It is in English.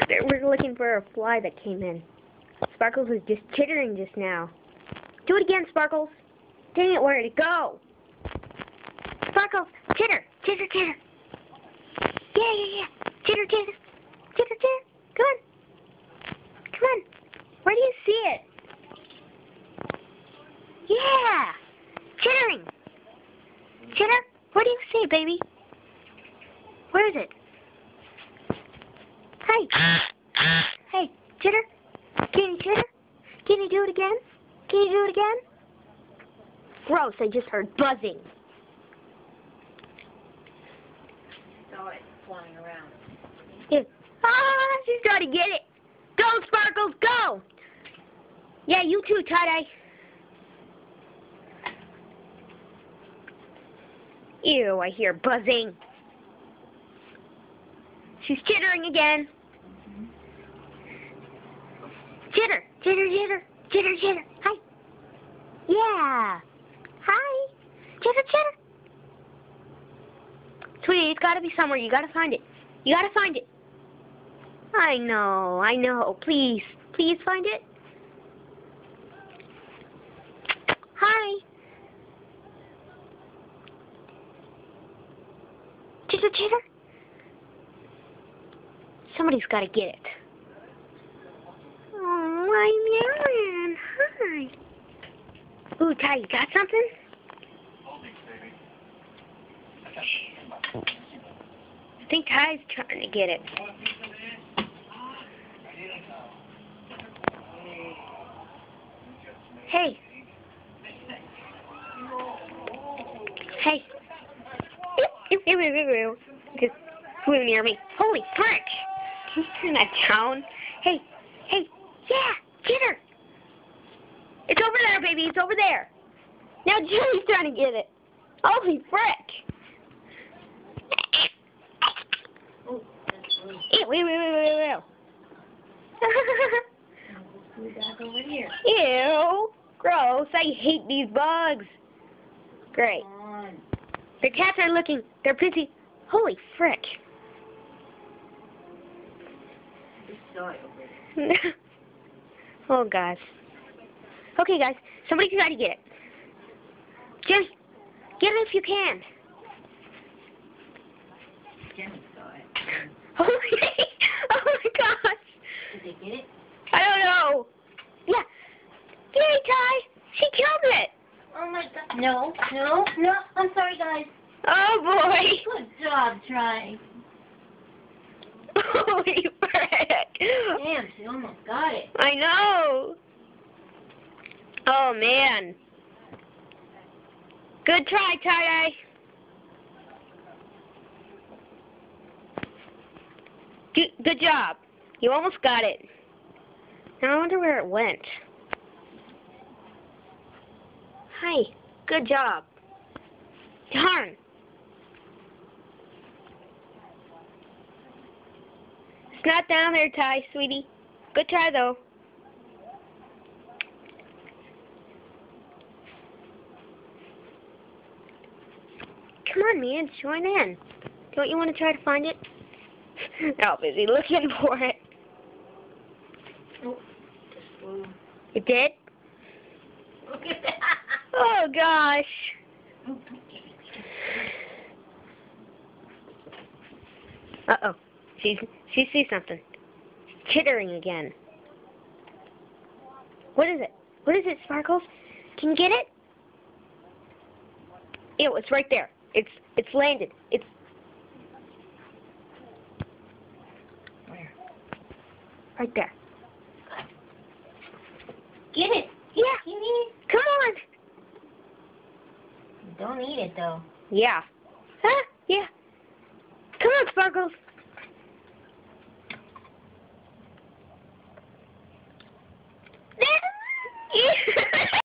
We're looking for a fly that came in. Sparkles was just chittering just now. Do it again, Sparkles. Dang it, where did it go? Sparkles, chitter, chitter, chitter. Yeah. Chitter, chitter. Chitter, chitter. Come on. Come on. Where do you see it? Yeah. Chittering. Chitter, what do you see, baby? Where is it? Hey. Hey, chitter. Can you chitter? Can you do it again? Can you do it again? Gross, I just heard buzzing. Saw it flying around. Yeah. Ah, she's got to get it. Go, Sparkles, go. Yeah, you too, Tie-Dye. Ew, I hear buzzing. She's chittering again. Chitter, chitter, chitter, chitter, chitter. Hi. Yeah. Hi. Chitter, chitter. Sweetie, it's got to be somewhere. You got to find it. You got to find it. I know. Please, please find it. Hi. Chitter, chitter. Somebody's got to get it. Oh, I'm Aaron. Hi. Ooh, Ty, you got something? I think Ty's trying to get it. Hey. Hey. Just flew near me. Holy frick! Can you turn that down? Hey. Yeah, chitter. It's over there, baby. It's over there. Now Julie's trying to get it. Holy frick! Wait. We're back over here. Ew. Gross. I hate these bugs. Great. Come on. The cats are looking. They're busy. Holy frick. Just saw it over there. Oh, gosh. Okay, guys. Somebody's got to get it. Just get it if you can. Jenny saw it. Oh, my gosh. Did they get it? I don't know. Yeah. Yay, Ty. She killed it. Oh my god. No. I'm sorry, guys. Oh, boy. Good job trying. Holy frick. Damn, she almost got it. I know. Oh, man. Good try, Tie-Dye. Good job. You almost got it. Now I wonder where it went. Hi. Good job. Darn. It's not down there, Ty, sweetie. Good try, though. Come on, man. Join in. Don't you want to try to find it? Oh, busy looking for it. Oh, just flew. It did? Look at that. Oh, gosh. Uh-oh. She sees something. Chittering again. What is it? What is it, Sparkles? Can you get it? Ew, it's right there. It's landed. It's... Where? Right there. Get it. Yeah. Get it. Come on. Don't eat it, though. Yeah. Huh? Yeah. Come on, Sparkles.